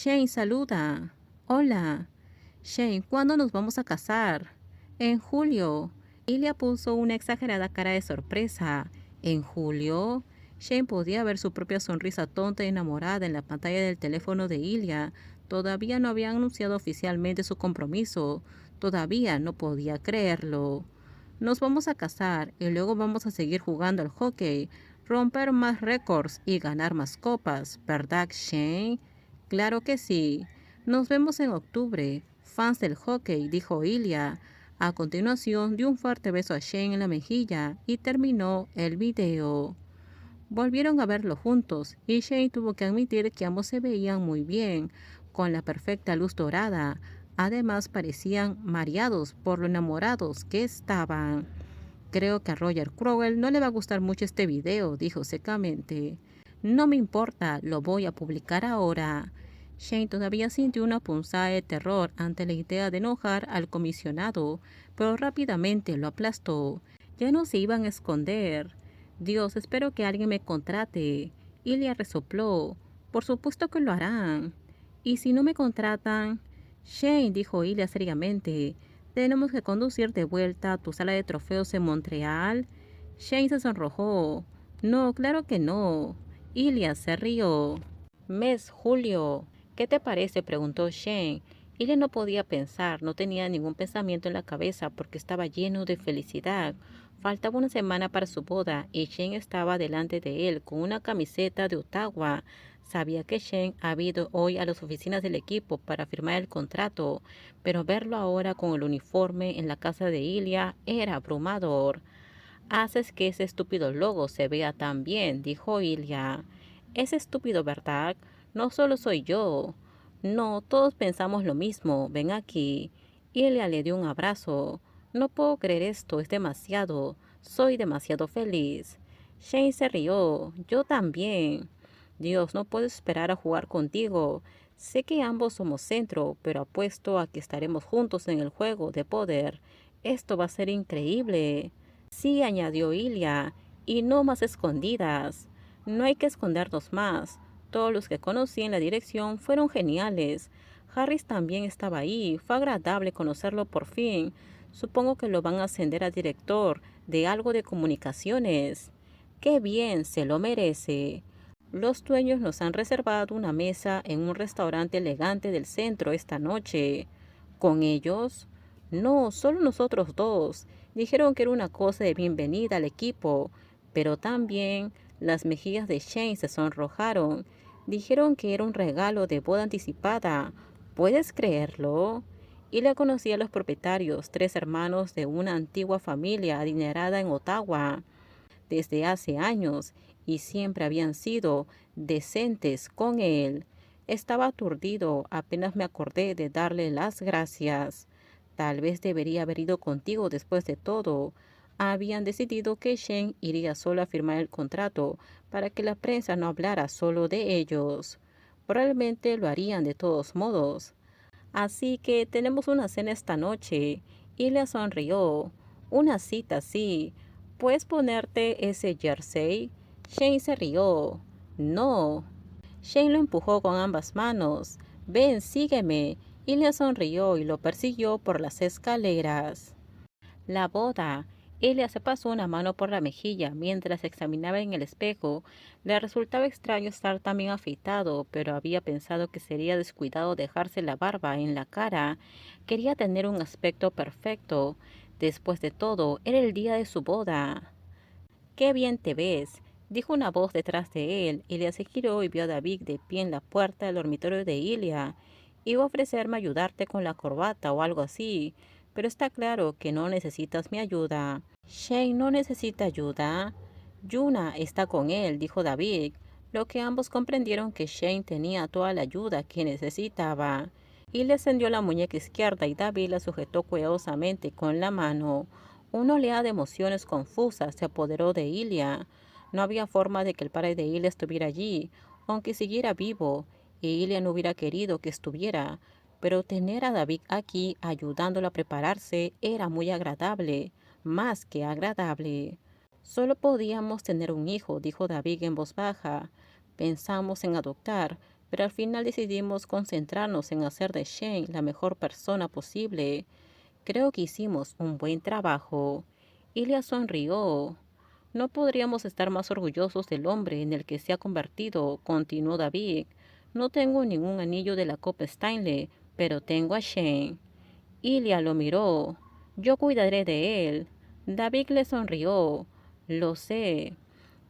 Shane saluda. Hola. Shane, ¿cuándo nos vamos a casar? En julio. Ilia puso una exagerada cara de sorpresa. ¿En julio? Shane podía ver su propia sonrisa tonta y enamorada en la pantalla del teléfono de Ilia. Todavía no había anunciado oficialmente su compromiso. Todavía no podía creerlo. Nos vamos a casar y luego vamos a seguir jugando al hockey, romper más récords y ganar más copas, ¿verdad, Shane? Claro que sí. Nos vemos en octubre. Fans del hockey, dijo Ilya. A continuación dio un fuerte beso a Shane en la mejilla y terminó el video. Volvieron a verlo juntos y Shane tuvo que admitir que ambos se veían muy bien, con la perfecta luz dorada. Además parecían mareados por lo enamorados que estaban. Creo que a Roger Crowell no le va a gustar mucho este video, dijo secamente. No me importa, lo voy a publicar ahora. Shane todavía sintió una punzada de terror ante la idea de enojar al comisionado, pero rápidamente lo aplastó. Ya no se iban a esconder. Dios, espero que alguien me contrate. Ilya resopló. Por supuesto que lo harán. ¿Y si no me contratan? Shane, dijo Ilya seriamente, tenemos que conducir de vuelta a tu sala de trofeos en Montreal. Shane se sonrojó. No, claro que no. Ilya se rió. Mes Julio. ¿Qué te parece? Preguntó Shane. Ilya no podía pensar, no tenía ningún pensamiento en la cabeza porque estaba lleno de felicidad. Faltaba una semana para su boda y Shane estaba delante de él con una camiseta de Ottawa. Sabía que Shane había ido hoy a las oficinas del equipo para firmar el contrato, pero verlo ahora con el uniforme en la casa de Ilya era abrumador. Haces que ese estúpido logo se vea tan bien, dijo Ilya. Es estúpido, ¿verdad? No solo soy yo. No, todos pensamos lo mismo. Ven aquí. Ilya le dio un abrazo. No puedo creer esto, es demasiado. Soy demasiado feliz. Shane se rió. Yo también. Dios, no puedo esperar a jugar contigo. Sé que ambos somos centro, pero apuesto a que estaremos juntos en el juego de poder. Esto va a ser increíble. Sí, añadió Ilya, y no más escondidas. No hay que escondernos más. Todos los que conocí en la dirección fueron geniales. Harris también estaba ahí. Fue agradable conocerlo por fin. Supongo que lo van a ascender a director de algo de comunicaciones. ¡Qué bien! Se lo merece. Los dueños nos han reservado una mesa en un restaurante elegante del centro esta noche. ¿Con ellos? No, solo nosotros dos. Dijeron que era una cosa de bienvenida al equipo, pero también las mejillas de Shane se sonrojaron. Dijeron que era un regalo de boda anticipada. ¿Puedes creerlo? Y le conocí a los propietarios, tres hermanos de una antigua familia adinerada en Ottawa desde hace años y siempre habían sido decentes con él. Estaba aturdido, apenas me acordé de darle las gracias. Tal vez debería haber ido contigo después de todo. Habían decidido que Shane iría solo a firmar el contrato para que la prensa no hablara solo de ellos. Probablemente lo harían de todos modos. Así que tenemos una cena esta noche. Y le sonrió. Una cita, sí. ¿Puedes ponerte ese jersey? Shane se rió. No. Shane lo empujó con ambas manos. Ven, sígueme. Y le sonrió y lo persiguió por las escaleras. La boda. Ella se pasó una mano por la mejilla mientras se examinaba en el espejo. Le resultaba extraño estar tan bien afeitado, pero había pensado que sería descuidado dejarse la barba en la cara. Quería tener un aspecto perfecto. Después de todo, era el día de su boda. «¡Qué bien te ves!», dijo una voz detrás de él. Ilya se giró y vio a David de pie en la puerta del dormitorio de Ilya. «Iba a ofrecerme ayudarte con la corbata o algo así, pero está claro que no necesitas mi ayuda». «Shane no necesita ayuda». «Yuna está con él», dijo David, lo que ambos comprendieron que Shane tenía toda la ayuda que necesitaba. Y le encendió la muñeca izquierda y David la sujetó cuidadosamente con la mano. Una oleada de emociones confusas se apoderó de Ilya. No había forma de que el padre de Ilya estuviera allí, aunque siguiera vivo, y Ilya no hubiera querido que estuviera. Pero tener a David aquí ayudándolo a prepararse era muy agradable, más que agradable. Solo podíamos tener un hijo, dijo David en voz baja. Pensamos en adoptar, pero al final decidimos concentrarnos en hacer de Shane la mejor persona posible. Creo que hicimos un buen trabajo. Ilya sonrió. No podríamos estar más orgullosos del hombre en el que se ha convertido, continuó David. No tengo ningún anillo de la Copa Stanley, pero tengo a Shane. Ilya lo miró. Yo cuidaré de él. David le sonrió. Lo sé.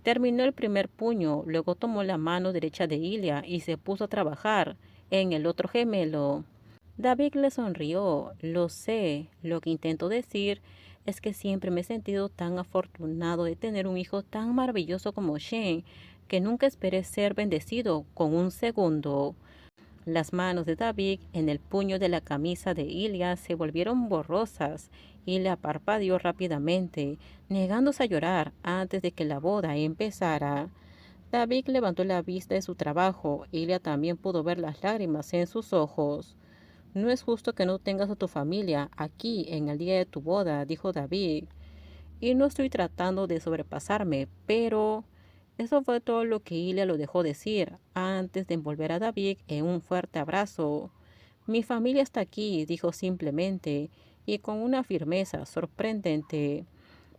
Terminó el primer puño, luego tomó la mano derecha de Ilya y se puso a trabajar en el otro gemelo. David le sonrió. Lo sé. Lo que intento decir es que siempre me he sentido tan afortunado de tener un hijo tan maravilloso como Shane, que nunca esperé ser bendecido con un segundo. Las manos de David en el puño de la camisa de Ilya se volvieron borrosas y le parpadeó rápidamente, negándose a llorar antes de que la boda empezara. David levantó la vista de su trabajo. Ilya también pudo ver las lágrimas en sus ojos. No es justo que no tengas a tu familia aquí en el día de tu boda, dijo David. Y no estoy tratando de sobrepasarme, pero eso fue todo lo que Ilya lo dejó decir antes de envolver a David en un fuerte abrazo. Mi familia está aquí, dijo simplemente, y con una firmeza sorprendente.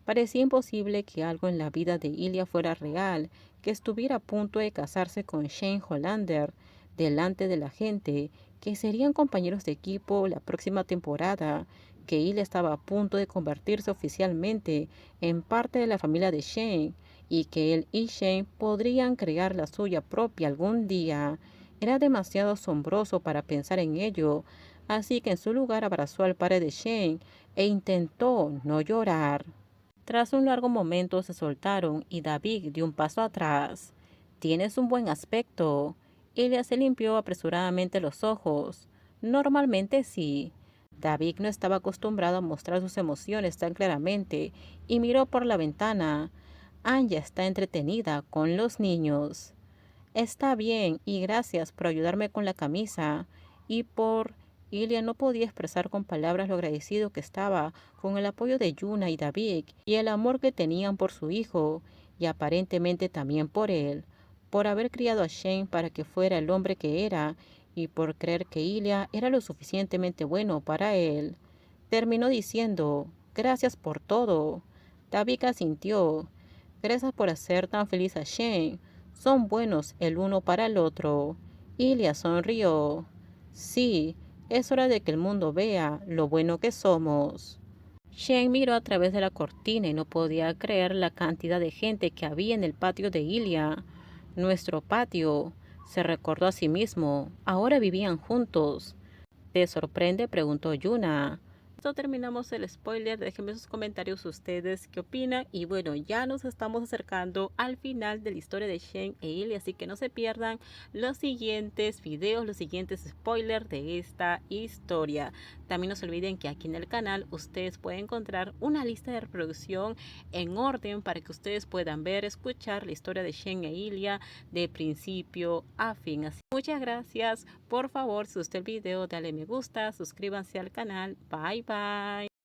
Parecía imposible que algo en la vida de Ilya fuera real, que estuviera a punto de casarse con Shane Hollander delante de la gente, que serían compañeros de equipo la próxima temporada, que Ilya estaba a punto de convertirse oficialmente en parte de la familia de Shane y que él y Shane podrían crear la suya propia algún día. Era demasiado asombroso para pensar en ello, así que en su lugar abrazó al padre de Shane e intentó no llorar. Tras un largo momento se soltaron y David dio un paso atrás. Tienes un buen aspecto. Ilya se limpió apresuradamente los ojos. Normalmente sí. David no estaba acostumbrado a mostrar sus emociones tan claramente y miró por la ventana. Anya está entretenida con los niños. Está bien y gracias por ayudarme con la camisa y por... Ilya no podía expresar con palabras lo agradecido que estaba con el apoyo de Yuna y David y el amor que tenían por su hijo y aparentemente también por él, por haber criado a Shane para que fuera el hombre que era y por creer que Ilya era lo suficientemente bueno para él. Terminó diciendo, gracias por todo. David asintió. Gracias por hacer tan feliz a Shane. Son buenos el uno para el otro. Ilya sonrió. Sí, es hora de que el mundo vea lo bueno que somos. Shane miró a través de la cortina y no podía creer la cantidad de gente que había en el patio de Ilya. Nuestro patio, se recordó a sí mismo. Ahora vivían juntos. ¿Te sorprende?, preguntó Yuna. Esto terminamos el spoiler. Déjenme sus comentarios ustedes qué opinan. Y bueno, ya nos estamos acercando al final de la historia de Shane e Ilya, así que no se pierdan los siguientes videos, los siguientes spoilers de esta historia. También no se olviden que aquí en el canal ustedes pueden encontrar una lista de reproducción en orden para que ustedes puedan ver, escuchar la historia de Shane e Ilya de principio a fin. Así, muchas gracias. Por favor, si os gustó el video, dale me gusta, suscríbanse al canal. Bye bye.